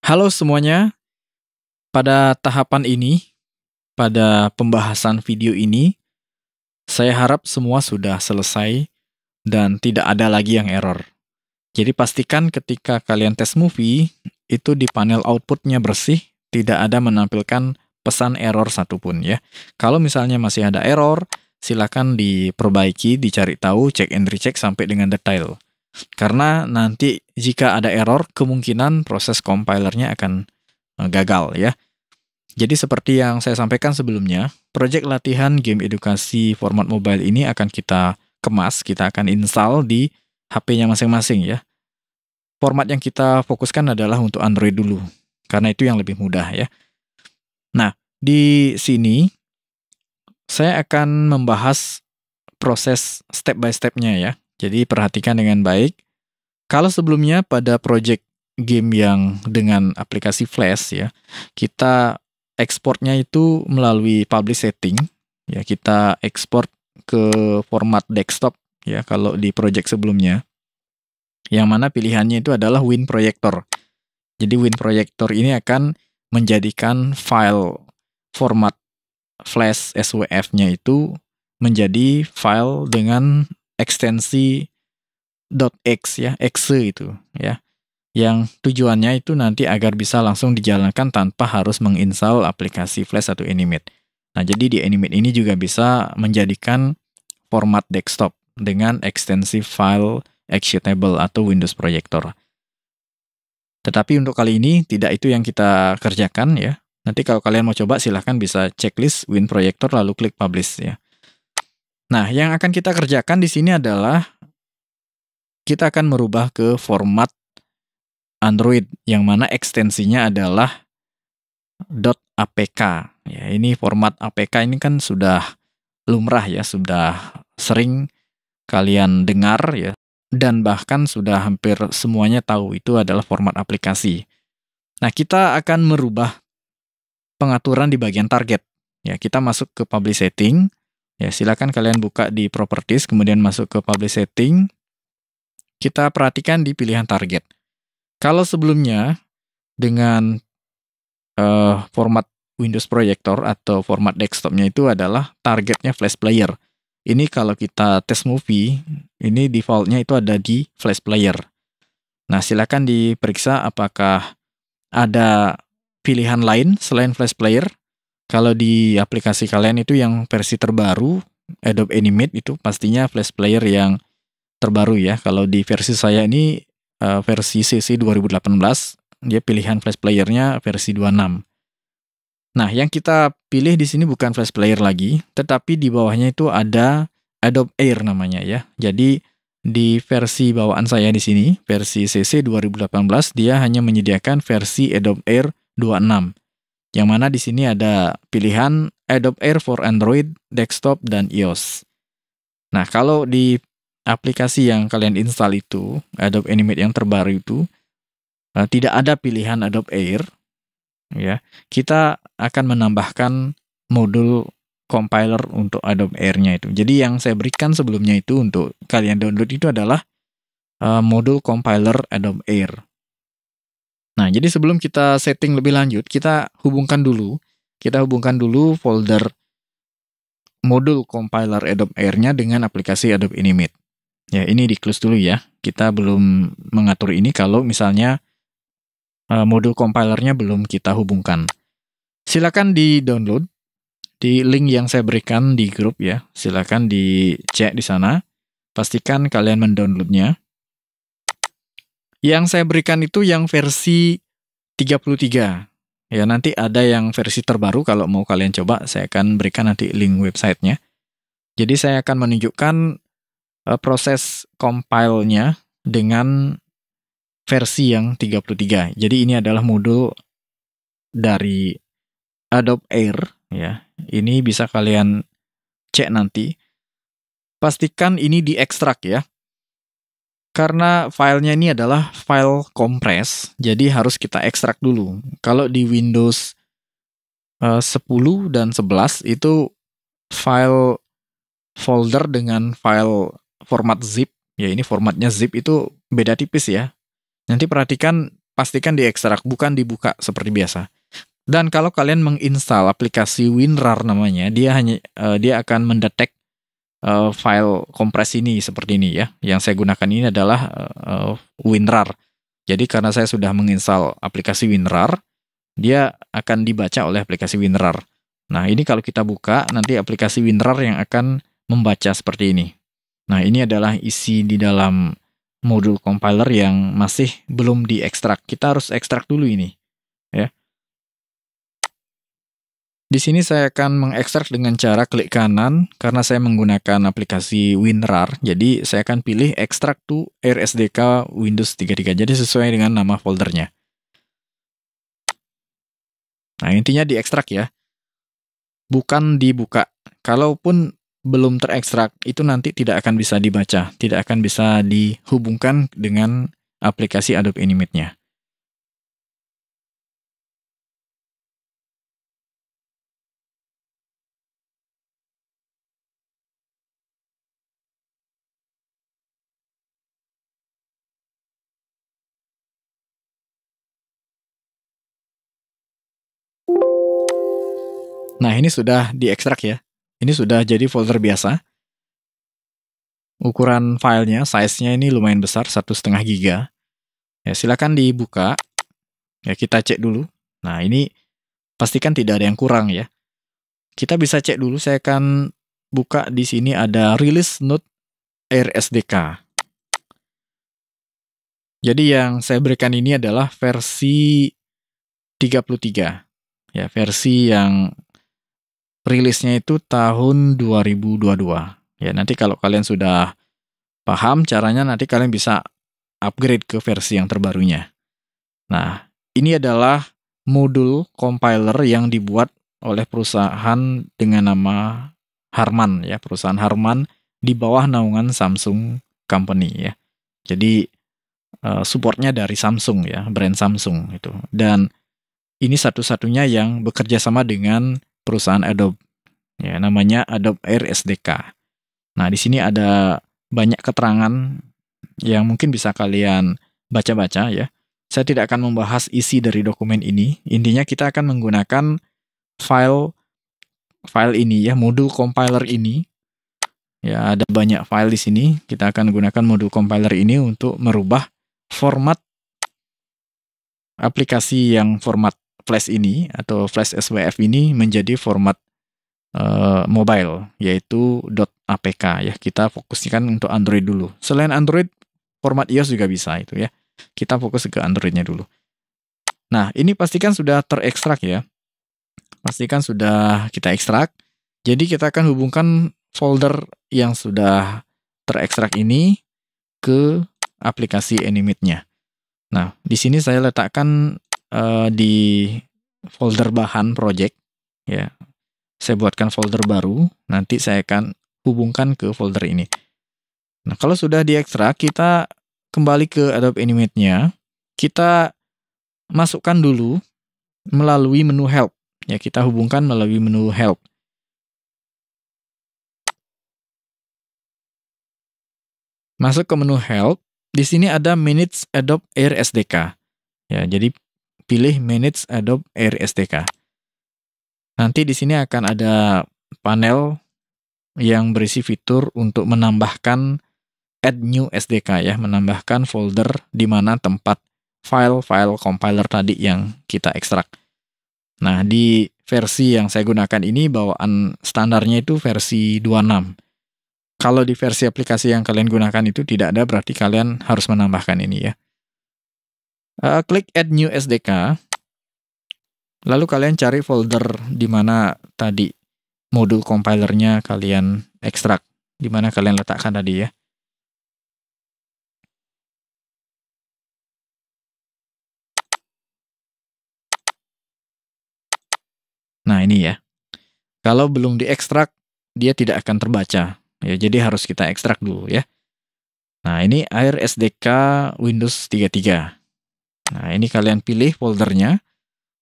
Halo semuanya, pada tahapan ini, pada pembahasan video ini, saya harap semua sudah selesai dan tidak ada lagi yang error. Jadi pastikan ketika kalian tes movie, itu di panel outputnya bersih, tidak ada menampilkan pesan error satupun ya. Kalau misalnya masih ada error, silakan diperbaiki, dicari tahu, cek and recheck sampai dengan detail. Karena nanti jika ada error, kemungkinan proses compilernya akan gagal ya. Jadi seperti yang saya sampaikan sebelumnya, proyek latihan game edukasi format mobile ini akan kita kemas, kita akan install di HP-nya masing-masing ya. Format yang kita fokuskan adalah untuk Android dulu, karena itu yang lebih mudah ya. Nah, di sini saya akan membahas proses step by step-nya ya. Jadi perhatikan dengan baik. Kalau sebelumnya pada proyek game yang dengan aplikasi Flash ya, kita ekspornya itu melalui publish setting, ya kita ekspor ke format desktop ya kalau di project sebelumnya. Yang mana pilihannya itu adalah WinProjector. Jadi WinProjector ini akan menjadikan file format Flash SWF-nya itu menjadi file dengan ekstensi .x ya, exe itu ya. Yang tujuannya itu nanti agar bisa langsung dijalankan tanpa harus menginstal aplikasi Flash atau Animate. Nah, jadi di Animate ini juga bisa menjadikan format desktop dengan ekstensi file executable atau Windows Projector. Tetapi untuk kali ini tidak itu yang kita kerjakan ya. Nanti kalau kalian mau coba silahkan bisa checklist WinProjector lalu klik publish ya. Nah, yang akan kita kerjakan di sini adalah kita akan merubah ke format Android yang mana ekstensinya adalah .apk. Ya, ini format APK ini kan sudah lumrah ya, sudah sering kalian dengar ya, dan bahkan sudah hampir semuanya tahu itu adalah format aplikasi. Nah, kita akan merubah pengaturan di bagian target. Ya, kita masuk ke publish setting. Ya, silakan kalian buka di properties, kemudian masuk ke publish setting. Kita perhatikan di pilihan target. Kalau sebelumnya dengan format Windows Projector atau format desktopnya itu adalah targetnya Flash Player. Ini kalau kita tes movie, ini defaultnya itu ada di Flash Player. Nah, silakan diperiksa apakah ada pilihan lain selain Flash Player. Kalau di aplikasi kalian itu yang versi terbaru, Adobe Animate itu pastinya Flash Player yang terbaru ya. Kalau di versi saya ini versi CC 2018, dia pilihan Flash Player-nya versi 26. Nah, yang kita pilih di sini bukan Flash Player lagi, tetapi di bawahnya itu ada Adobe Air namanya ya. Jadi di versi bawaan saya di sini, versi CC 2018, dia hanya menyediakan versi Adobe Air 26. Yang mana di sini ada pilihan Adobe Air for Android, desktop, dan iOS. Nah, kalau di aplikasi yang kalian install itu, Adobe Animate yang terbaru itu, tidak ada pilihan Adobe Air, ya, kita akan menambahkan modul compiler untuk Adobe Air-nya itu. Jadi yang saya berikan sebelumnya itu untuk kalian download itu adalah modul compiler Adobe Air. Nah, jadi sebelum kita setting lebih lanjut, kita hubungkan dulu folder modul compiler Adobe Air-nya dengan aplikasi Adobe Animate. Ya, ini di-close dulu ya. Kita belum mengatur ini kalau misalnya modul compilernya belum kita hubungkan. Silakan di-download di link yang saya berikan di grup ya. Silakan dicek di sana. Pastikan kalian mendownloadnya. Yang saya berikan itu yang versi 33. Ya, nanti ada yang versi terbaru kalau mau kalian coba, saya akan berikan nanti link websitenya. Jadi saya akan menunjukkan proses compile-nya dengan versi yang 33. Jadi ini adalah modul dari Adobe Air ya. Ini bisa kalian cek nanti. Pastikan ini diekstrak ya. Karena filenya ini adalah file kompres, jadi harus kita ekstrak dulu. Kalau di Windows 10 dan 11 itu file folder dengan file format zip, ya ini formatnya zip itu beda tipis ya. Nanti perhatikan pastikan diekstrak, bukan dibuka seperti biasa. Dan kalau kalian menginstal aplikasi WinRAR namanya, dia akan mendetek file kompres ini seperti ini ya. Yang saya gunakan ini adalah WinRAR. Jadi karena saya sudah menginstal aplikasi WinRAR, dia akan dibaca oleh aplikasi WinRAR. Nah, ini kalau kita buka, nanti aplikasi WinRAR yang akan membaca seperti ini. Nah, ini adalah isi di dalam modul compiler yang masih belum diekstrak. Kita harus ekstrak dulu ini, ya. Di sini saya akan mengekstrak dengan cara klik kanan, karena saya menggunakan aplikasi WinRAR, jadi saya akan pilih Extract to AirSDK Windows 33, jadi sesuai dengan nama foldernya. Nah, intinya diekstrak ya, bukan dibuka. Kalaupun belum terekstrak, itu nanti tidak akan bisa dibaca, tidak akan bisa dihubungkan dengan aplikasi Adobe Animate-nya. Nah, ini sudah diekstrak ya. Ini sudah jadi folder biasa. Ukuran filenya, size-nya ini lumayan besar, 1,5 GB. Ya, silakan dibuka. Ya, kita cek dulu. Nah, ini pastikan tidak ada yang kurang ya. Kita bisa cek dulu, saya akan buka di sini ada Release Note AirSDK. Jadi yang saya berikan ini adalah versi 33. Ya, versi yang rilisnya itu tahun 2022. Ya, nanti kalau kalian sudah paham caranya, nanti kalian bisa upgrade ke versi yang terbarunya. Nah, ini adalah modul compiler yang dibuat oleh perusahaan dengan nama Harman ya, perusahaan Harman di bawah naungan Samsung Company ya. Jadi supportnya dari Samsung ya, brand Samsung itu. Dan ini satu-satunya yang bekerja sama dengan perusahaan Adobe ya, namanya Adobe Air SDK. Nah, di sini ada banyak keterangan yang mungkin bisa kalian baca-baca ya. Saya tidak akan membahas isi dari dokumen ini. Intinya kita akan menggunakan file ini ya, modul compiler ini. Ya, ada banyak file di sini. Kita akan gunakan modul compiler ini untuk merubah format aplikasi yang format flash ini atau flash SWF ini menjadi format mobile, yaitu .apk ya. Kita fokuskan untuk Android dulu. Selain Android, format iOS juga bisa itu ya. Kita fokus ke Androidnya dulu. Nah, ini pastikan sudah terekstrak ya. Pastikan sudah kita ekstrak. Jadi kita akan hubungkan folder yang sudah terekstrak ini ke aplikasi Animate-nya. Nah, di sini saya letakkan di folder bahan project ya. Saya buatkan folder baru, nanti saya akan hubungkan ke folder ini. Nah, kalau sudah diekstrak, kita kembali ke Adobe Animate-nya. Kita masukkan dulu melalui menu Help. Ya, kita hubungkan melalui menu Help. Masuk ke menu Help. Di sini ada Manage Adobe Air SDK. Ya, jadi pilih Manage Adobe Air SDK. Nanti di sini akan ada panel yang berisi fitur untuk menambahkan Add New SDK ya, menambahkan folder di mana tempat file-file compiler tadi yang kita ekstrak. Nah, di versi yang saya gunakan ini bawaan standarnya itu versi 26. Kalau di versi aplikasi yang kalian gunakan itu tidak ada, berarti kalian harus menambahkan ini ya. Klik Add New SDK. Lalu kalian cari folder di mana tadi modul compilernya kalian ekstrak, di mana kalian letakkan tadi ya. Nah, ini ya. Kalau belum diekstrak, dia tidak akan terbaca. Ya, jadi harus kita ekstrak dulu ya. Nah, ini Air SDK Windows 33. Nah, ini kalian pilih foldernya.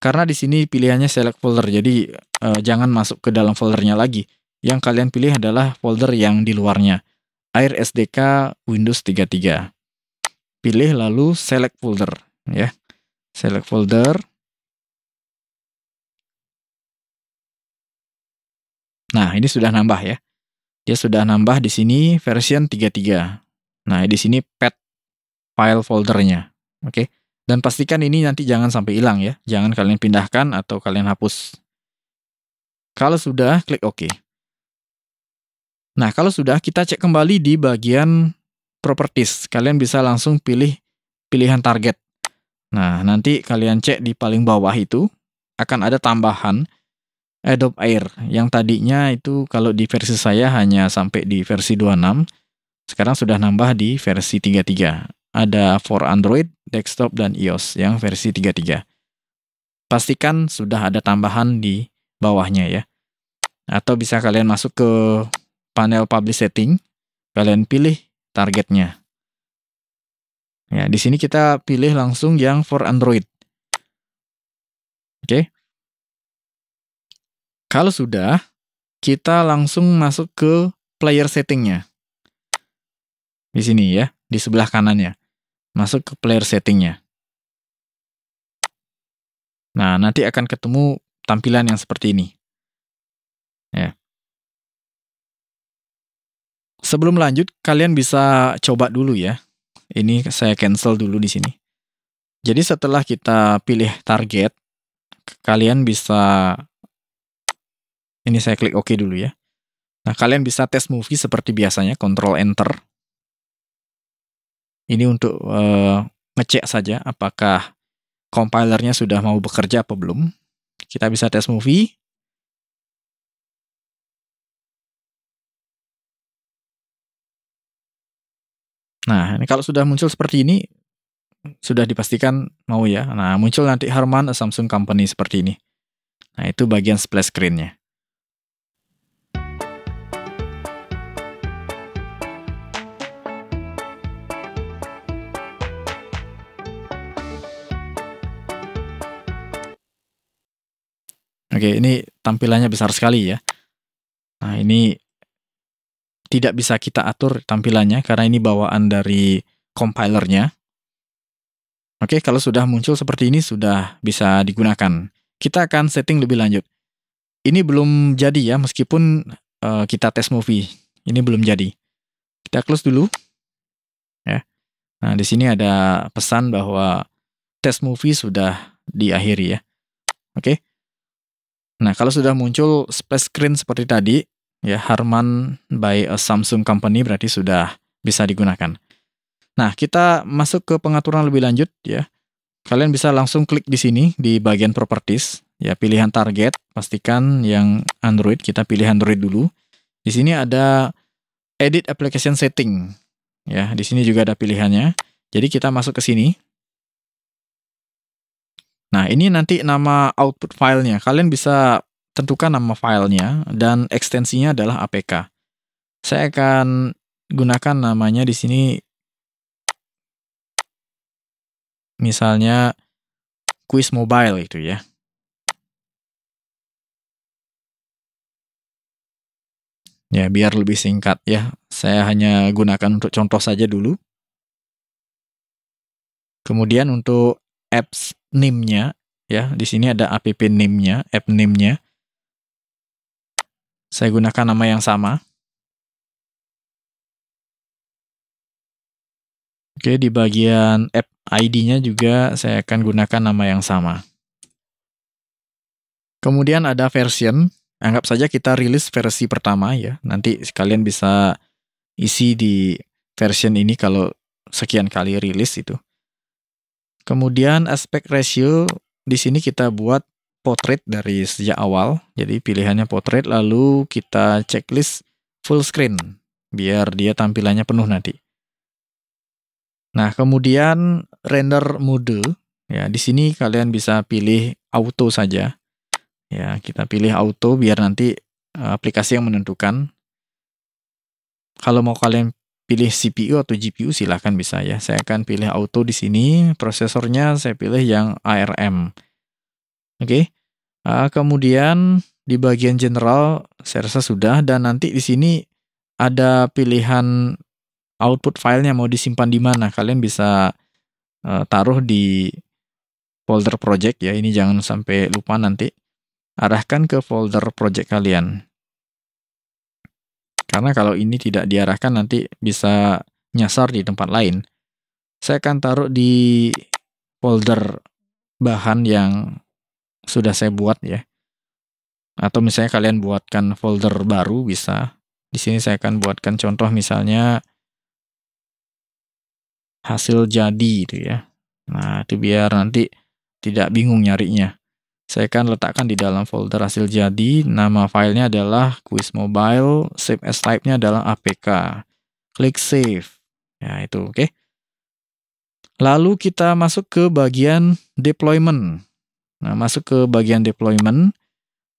Karena di sini pilihannya select folder, jadi jangan masuk ke dalam foldernya lagi. Yang kalian pilih adalah folder yang di luarnya. Air SDK Windows 33. Pilih lalu select folder ya. select folder. Nah, ini sudah nambah ya. Dia sudah nambah di sini version 33. Nah, di sini path file foldernya. Oke. Dan pastikan ini nanti jangan sampai hilang ya. Jangan kalian pindahkan atau kalian hapus. Kalau sudah, klik OK. Nah, kalau sudah, kita cek kembali di bagian properties. Kalian bisa langsung pilih pilihan target. Nah, nanti kalian cek di paling bawah itu, akan ada tambahan Adobe Air. Yang tadinya itu kalau di versi saya hanya sampai di versi 26, sekarang sudah nambah di versi 33. Ada for Android, desktop, dan iOS yang versi 33. Pastikan sudah ada tambahan di bawahnya ya. Atau bisa kalian masuk ke panel Publish Setting, kalian pilih targetnya. Ya, di sini kita pilih langsung yang for Android. Oke. Kalau sudah, kita langsung masuk ke player settingnya. Di sini ya, di sebelah kanannya. Masuk ke player settingnya. Nah, nanti akan ketemu tampilan yang seperti ini. Ya. Sebelum lanjut, kalian bisa coba dulu ya. Ini saya cancel dulu di sini. Jadi setelah kita pilih target, kalian bisa, ini saya klik OK dulu ya. Nah, kalian bisa tes movie seperti biasanya, Ctrl Enter. Ini untuk ngecek saja apakah compilernya sudah mau bekerja apa belum. Kita bisa tes movie. Nah, ini kalau sudah muncul seperti ini, sudah dipastikan mau ya. Nah, muncul nanti Harman a Samsung Company seperti ini. Nah, itu bagian splash screen-nya. Oke, ini tampilannya besar sekali ya. Nah, ini tidak bisa kita atur tampilannya karena ini bawaan dari compilernya. Oke, kalau sudah muncul seperti ini sudah bisa digunakan. Kita akan setting lebih lanjut. Ini belum jadi ya, meskipun kita tes movie. Ini belum jadi. Kita close dulu. Ya. Nah, di sini ada pesan bahwa tes movie sudah diakhiri ya. Oke. Nah, kalau sudah muncul splash screen seperti tadi, ya Harman by a Samsung Company berarti sudah bisa digunakan. Nah, kita masuk ke pengaturan lebih lanjut ya. Kalian bisa langsung klik di sini di bagian properties, ya pilihan target, pastikan yang Android, kita pilih Android dulu. Di sini ada edit application setting. Ya, di sini juga ada pilihannya. Jadi kita masuk ke sini. Nah, ini nanti nama output filenya. Kalian bisa tentukan nama filenya dan ekstensinya adalah APK. Saya akan gunakan namanya di sini misalnya quiz mobile itu ya. Ya, biar lebih singkat ya. Saya hanya gunakan untuk contoh saja dulu. Kemudian untuk apps name-nya ya, di sini ada app name-nya, app name-nya. Saya gunakan nama yang sama. Oke, di bagian app ID-nya juga saya akan gunakan nama yang sama. Kemudian ada version, anggap saja kita rilis versi pertama ya. Nanti kalian bisa isi di version ini kalau sekian kali rilis itu. Kemudian aspect ratio, di sini kita buat portrait dari sejak awal. Jadi pilihannya portrait, lalu kita checklist full screen, biar dia tampilannya penuh nanti. Nah, kemudian render mode, ya di sini kalian bisa pilih auto saja. Ya, kita pilih auto biar nanti aplikasi yang menentukan. Kalau mau kalian pilih CPU atau GPU silahkan bisa ya. Saya akan pilih auto di sini. Prosesornya saya pilih yang ARM. Oke. Kemudian di bagian general saya rasa sudah, dan nanti di sini ada pilihan output filenya mau disimpan di mana. Kalian bisa taruh di folder project ya, ini jangan sampai lupa nanti. Arahkan ke folder project kalian. Karena kalau ini tidak diarahkan nanti bisa nyasar di tempat lain. Saya akan taruh di folder bahan yang sudah saya buat ya. Atau misalnya kalian buatkan folder baru bisa. Di sini saya akan buatkan contoh misalnya hasil jadi gitu ya. Nah, itu biar nanti tidak bingung nyarinya. Saya akan letakkan di dalam folder hasil jadi. Nama filenya adalah Quiz Mobile. Save as type-nya adalah APK. Klik save. Ya, itu oke. Lalu kita masuk ke bagian deployment. Nah, masuk ke bagian deployment.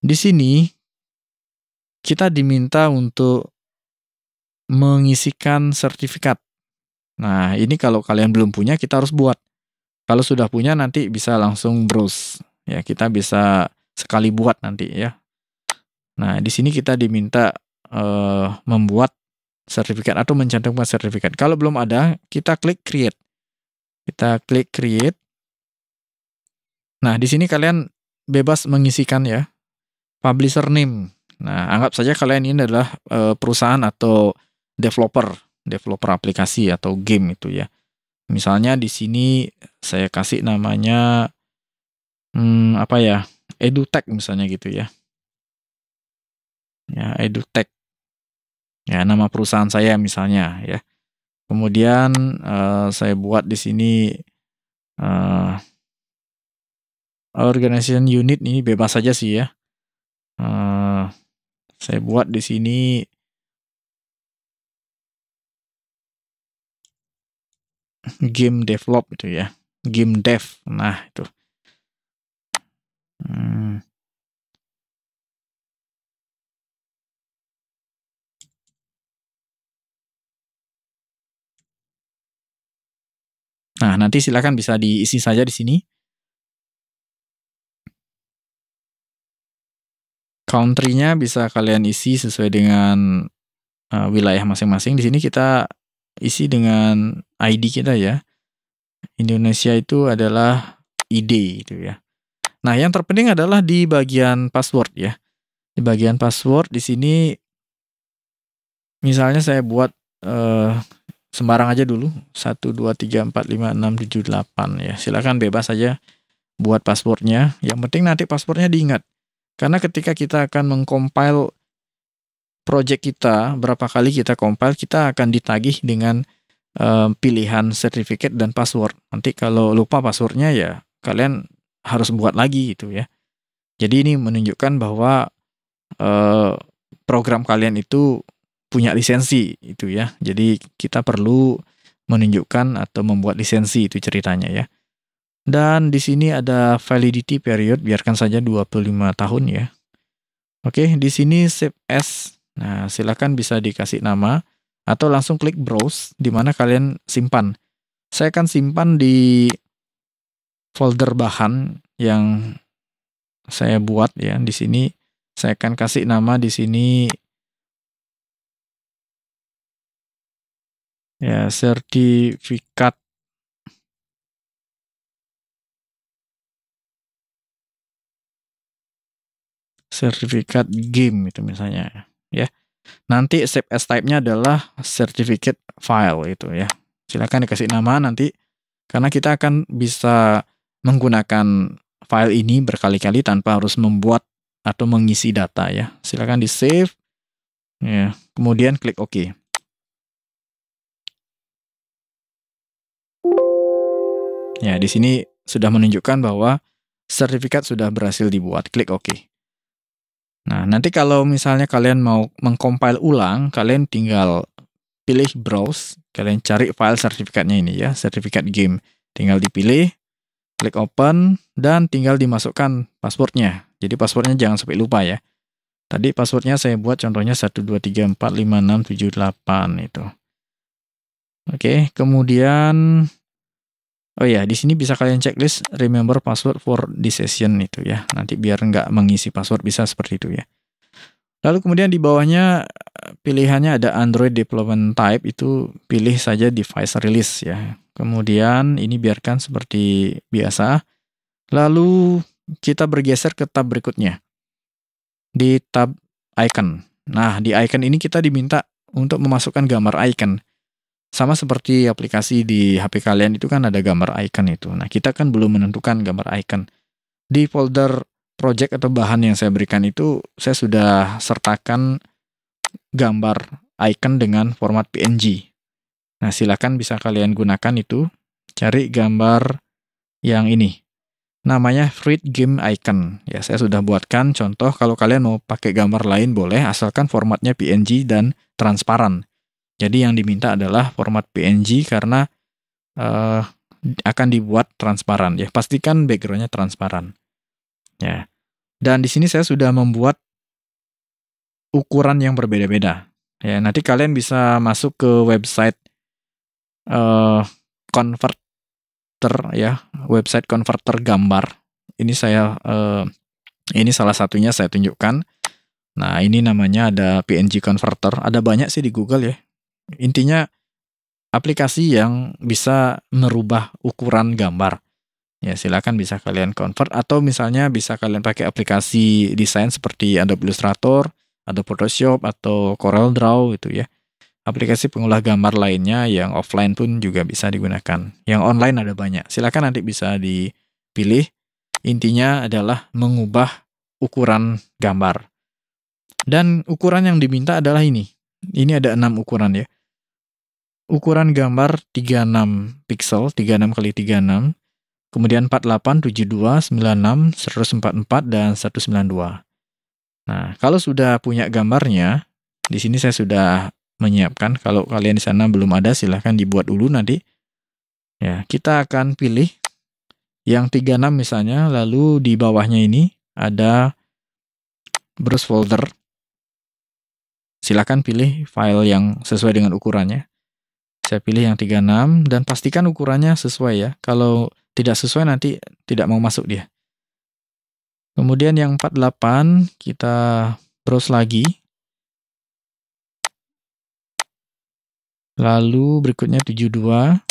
Di sini kita diminta untuk mengisikan sertifikat. Nah, ini kalau kalian belum punya, kita harus buat. Kalau sudah punya, nanti bisa langsung browse. Ya, kita bisa sekali buat nanti ya. Nah, di sini kita diminta membuat sertifikat atau mencantumkan sertifikat. Kalau belum ada, kita klik create. Kita klik create. Nah, di sini kalian bebas mengisikan ya. Publisher name. Nah, anggap saja kalian ini adalah perusahaan atau developer aplikasi atau game itu ya. Misalnya di sini saya kasih namanya apa ya? EduTech misalnya gitu ya. Ya, EduTech. Ya, nama perusahaan saya misalnya ya. Kemudian saya buat di sini organization unit ini bebas saja sih ya. Saya buat di sini game develop itu ya, game dev. Nah itu. Nah nanti silakan bisa diisi saja di sini. Country-nya bisa kalian isi sesuai dengan wilayah masing-masing. Di sini kita isi dengan ID kita ya. Indonesia itu adalah ID itu ya. Nah, yang terpenting adalah di bagian password ya. Di bagian password di sini misalnya saya buat sembarang aja dulu 1 2 3 4 5 6 7 8 ya. Silakan bebas saja buat passwordnya. Yang penting nanti passwordnya diingat. Karena ketika kita akan mengcompile project kita, berapa kali kita compile, kita akan ditagih dengan pilihan sertifikat dan password. Nanti kalau lupa passwordnya ya kalian harus buat lagi gitu ya. Jadi ini menunjukkan bahwa program kalian itu punya lisensi itu ya. Jadi kita perlu menunjukkan atau membuat lisensi itu ceritanya ya. Dan di sini ada validity period, biarkan saja 25 tahun ya. Oke, di sini save as. Nah, silakan bisa dikasih nama atau langsung klik browse di mana kalian simpan. Saya akan simpan di folder bahan yang saya buat ya. Di sini saya akan kasih nama di sini ya, sertifikat game itu misalnya ya. Nanti save as type-nya adalah certificate file itu ya. Silakan dikasih nama nanti karena kita akan bisa menggunakan file ini berkali-kali tanpa harus membuat atau mengisi data ya. Silakan di save ya. Kemudian klik OK. Ya, di sini sudah menunjukkan bahwa sertifikat sudah berhasil dibuat. Klik OK. Nah, nanti kalau misalnya kalian mau mengcompile ulang, kalian tinggal pilih browse, kalian cari file sertifikatnya ini ya, sertifikat game. Tinggal dipilih, klik open, dan tinggal dimasukkan passwordnya. Jadi passwordnya jangan sampai lupa ya. Tadi passwordnya saya buat contohnya 1, 2, 3, 4, 5, 6, 7, 8 itu. Oke, kemudian oh ya, di sini bisa kalian checklist remember password for this session itu ya. Nanti biar nggak mengisi password bisa seperti itu ya. Lalu kemudian di bawahnya pilihannya ada Android Development Type, itu pilih saja device release ya. Kemudian ini biarkan seperti biasa. Lalu kita bergeser ke tab berikutnya, di tab icon. Nah, di icon ini kita diminta untuk memasukkan gambar icon. Sama seperti aplikasi di HP kalian itu kan ada gambar icon itu. Nah, kita kan belum menentukan gambar icon. Di folder project atau bahan yang saya berikan itu, saya sudah sertakan gambar icon dengan format PNG. Nah, silakan bisa kalian gunakan itu. Cari gambar yang ini. Namanya Fruit Game Icon. Ya, saya sudah buatkan contoh. Kalau kalian mau pakai gambar lain boleh, asalkan formatnya PNG dan transparan. Jadi yang diminta adalah format PNG karena akan dibuat transparan. Ya, pastikan backgroundnya transparan. Ya. Dan di sini saya sudah membuat ukuran yang berbeda-beda. Ya, nanti kalian bisa masuk ke website converter ya, website converter gambar. Ini ini salah satunya saya tunjukkan. Nah, ini namanya ada PNG converter. Ada banyak sih di Google ya. Intinya aplikasi yang bisa merubah ukuran gambar. Ya, silakan bisa kalian convert atau misalnya bisa kalian pakai aplikasi desain seperti Adobe Illustrator, Adobe Photoshop atau Corel Draw itu ya. Aplikasi pengolah gambar lainnya yang offline pun juga bisa digunakan. Yang online ada banyak. Silakan nanti bisa dipilih. Intinya adalah mengubah ukuran gambar. Dan ukuran yang diminta adalah ini. Ini ada 6 ukuran ya. Ukuran gambar 36 pixel, 36 kali 36. Kemudian 48, 72, 96, 144, dan 192. Nah, kalau sudah punya gambarnya, di sini saya sudah menyiapkan. Kalau kalian di sana belum ada, silahkan dibuat dulu nanti. Ya, kita akan pilih yang 36 misalnya, lalu di bawahnya ini ada browse folder. Silahkan pilih file yang sesuai dengan ukurannya. Saya pilih yang 36 dan pastikan ukurannya sesuai ya. Kalau tidak sesuai nanti tidak mau masuk dia. Kemudian yang 48 kita browse lagi. Lalu berikutnya 72.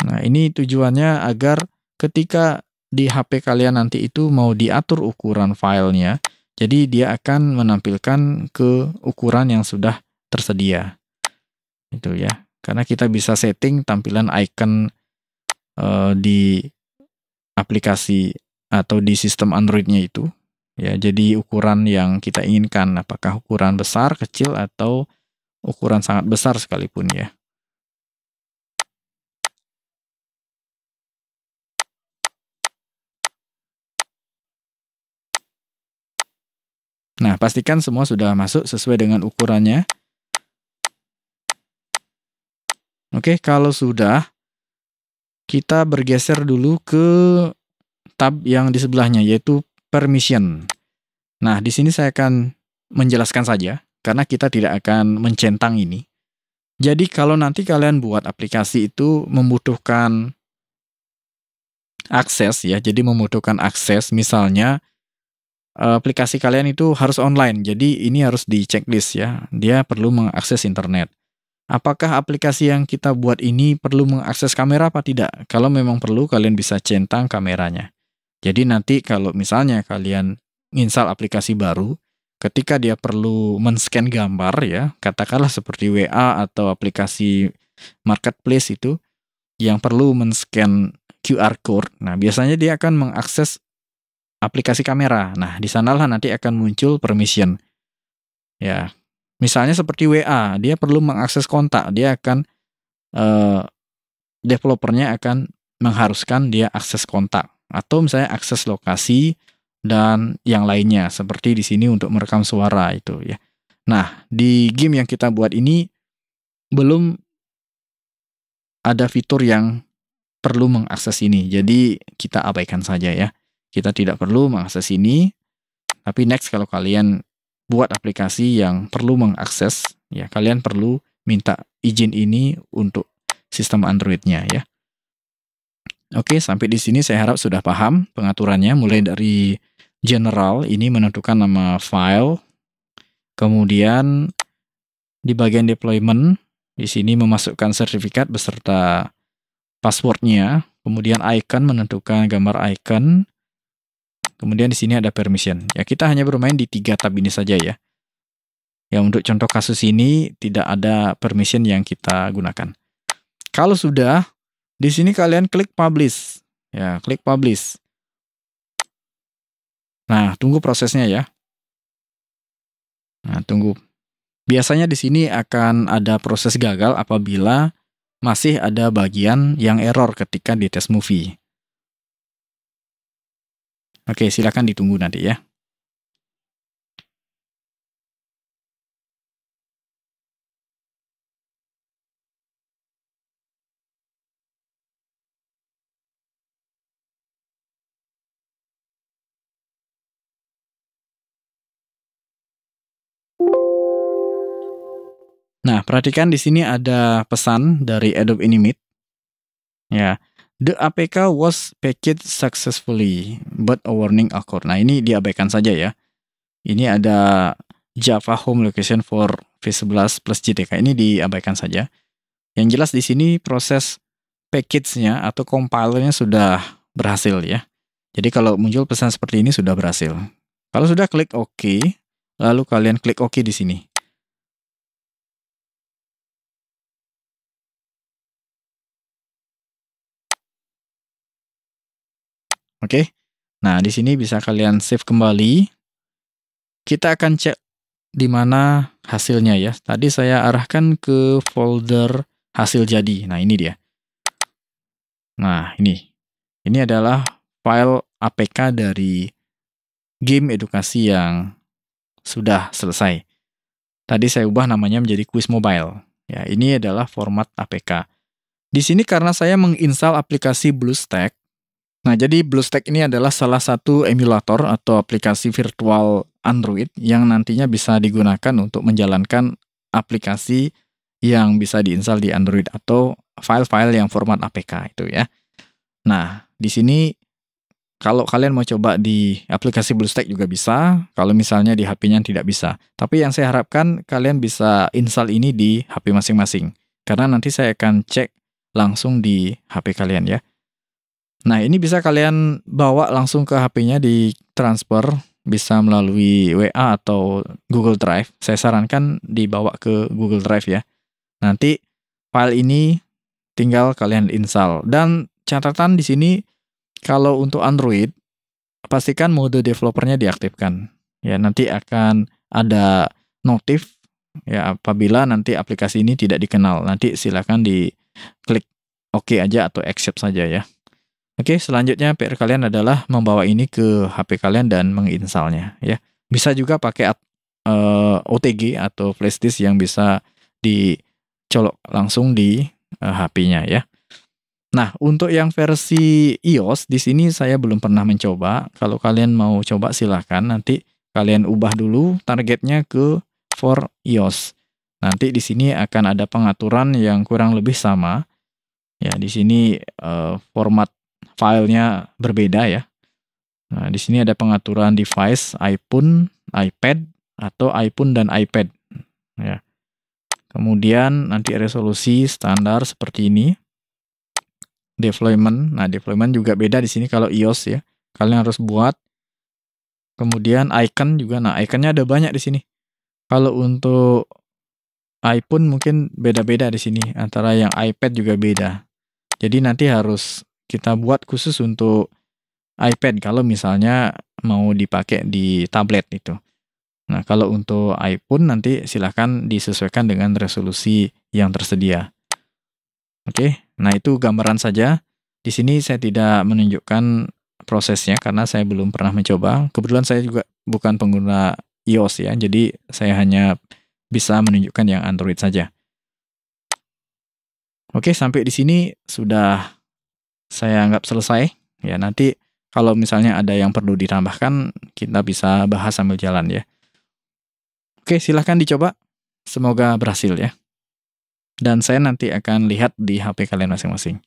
Nah, ini tujuannya agar ketika di HP kalian nanti itu mau diatur ukuran filenya, jadi dia akan menampilkan ke ukuran yang sudah tersedia. Itu ya. Karena kita bisa setting tampilan icon di aplikasi atau di sistem Android-nya itu. Ya, jadi ukuran yang kita inginkan, apakah ukuran besar, kecil, atau ukuran sangat besar sekalipun ya. Nah, pastikan semua sudah masuk sesuai dengan ukurannya. Oke, kalau sudah, kita bergeser dulu ke tab yang di sebelahnya, yaitu permission. Nah, di sini saya akan menjelaskan saja, karena kita tidak akan mencentang ini. Jadi, kalau nanti kalian buat aplikasi itu membutuhkan akses ya, jadi membutuhkan akses, misalnya aplikasi kalian itu harus online, jadi ini harus di checklist ya, dia perlu mengakses internet. Apakah aplikasi yang kita buat ini perlu mengakses kamera apa tidak? Kalau memang perlu, kalian bisa centang kameranya. Jadi nanti kalau misalnya kalian install aplikasi baru, ketika dia perlu men-scan gambar ya, katakanlah seperti WA atau aplikasi marketplace itu, yang perlu men-scan QR code, nah biasanya dia akan mengakses aplikasi kamera. Nah, di sanalah nanti akan muncul permission. Ya, misalnya seperti WA, dia perlu mengakses kontak, dia akan developernya akan mengharuskan dia akses kontak atau misalnya akses lokasi dan yang lainnya seperti di sini untuk merekam suara itu ya. Nah, di game yang kita buat ini belum ada fitur yang perlu mengakses ini. Jadi kita abaikan saja ya. Kita tidak perlu mengakses ini. Tapi next kalau kalian buat aplikasi yang perlu mengakses, ya kalian perlu minta izin ini untuk sistem Android-nya ya. Oke, sampai di sini saya harap sudah paham pengaturannya, mulai dari general, ini menentukan nama file, kemudian di bagian deployment, di sini memasukkan sertifikat beserta passwordnya, kemudian icon, menentukan gambar icon, kemudian di sini ada permission. Ya, kita hanya bermain di 3 tab ini saja ya. Ya, untuk contoh kasus ini tidak ada permission yang kita gunakan. Kalau sudah, di sini kalian klik publish. Ya, klik publish. Nah, tunggu prosesnya ya. Nah, tunggu. Biasanya di sini akan ada proses gagal apabila masih ada bagian yang error ketika di test movie. Oke, silakan ditunggu nanti ya. Nah, perhatikan di sini ada pesan dari Adobe Animate. Ya, the APK was packaged successfully, but a warning occurred. Nah, ini diabaikan saja ya. Ini ada Java Home Location for V11 plus JDK. Ini diabaikan saja. Yang jelas di sini proses package-nya atau compiler-nya sudah berhasil ya. Jadi kalau muncul pesan seperti ini sudah berhasil. Kalau sudah klik OK, lalu kalian klik OK di sini. Oke. Nah, di sini bisa kalian save kembali. Kita akan cek di mana hasilnya ya. Tadi saya arahkan ke folder hasil jadi. Nah, ini dia. Nah, ini. Ini adalah file APK dari game edukasi yang sudah selesai. Tadi saya ubah namanya menjadi Quiz Mobile. Ya, ini adalah format APK. Di sini karena saya menginstal aplikasi BlueStack. Nah, jadi BlueStack ini adalah salah satu emulator atau aplikasi virtual Android yang nantinya bisa digunakan untuk menjalankan aplikasi yang bisa diinstal di Android atau file-file yang format APK itu ya. Nah, di sini kalau kalian mau coba di aplikasi BlueStack juga bisa, kalau misalnya di HP-nya tidak bisa. Tapi yang saya harapkan kalian bisa install ini di HP masing-masing. Karena nanti saya akan cek langsung di HP kalian ya. Nah, ini bisa kalian bawa langsung ke HP-nya di transfer, bisa melalui WA atau Google Drive. Saya sarankan dibawa ke Google Drive ya. Nanti file ini tinggal kalian install. Dan catatan di sini, kalau untuk Android, pastikan mode developernya diaktifkan. Ya, nanti akan ada notif ya apabila nanti aplikasi ini tidak dikenal. Nanti silakan diklik OK aja atau accept saja ya. Oke, selanjutnya PR kalian adalah membawa ini ke HP kalian dan menginstalnya ya. Bisa juga pakai OTG atau flash disk yang bisa dicolok langsung di HP-nya ya. Nah, untuk yang versi iOS di sini saya belum pernah mencoba. Kalau kalian mau coba silakan, nanti kalian ubah dulu targetnya ke for iOS. Nanti di sini akan ada pengaturan yang kurang lebih sama. Ya, di sini format filenya berbeda ya. Nah, di sini ada pengaturan device, iPhone, iPad, atau iPhone dan iPad. Ya. Kemudian nanti resolusi standar seperti ini. Deployment, nah deployment juga beda di sini kalau iOS ya. Kalian harus buat. Kemudian icon juga, nah iconnya ada banyak di sini. Kalau untuk iPhone mungkin beda-beda di sini. Antara yang iPad juga beda. Jadi nanti harus kita buat khusus untuk iPad kalau misalnya mau dipakai di tablet itu. Nah, kalau untuk iPhone nanti silahkan disesuaikan dengan resolusi yang tersedia. Oke, nah itu gambaran saja. Di sini saya tidak menunjukkan prosesnya karena saya belum pernah mencoba. Kebetulan saya juga bukan pengguna iOS ya, jadi saya hanya bisa menunjukkan yang Android saja. Oke, sampai di sini sudah saya anggap selesai. Ya, nanti kalau misalnya ada yang perlu ditambahkan, kita bisa bahas sambil jalan ya. Oke, silahkan dicoba. Semoga berhasil ya. Dan saya nanti akan lihat di HP kalian masing-masing.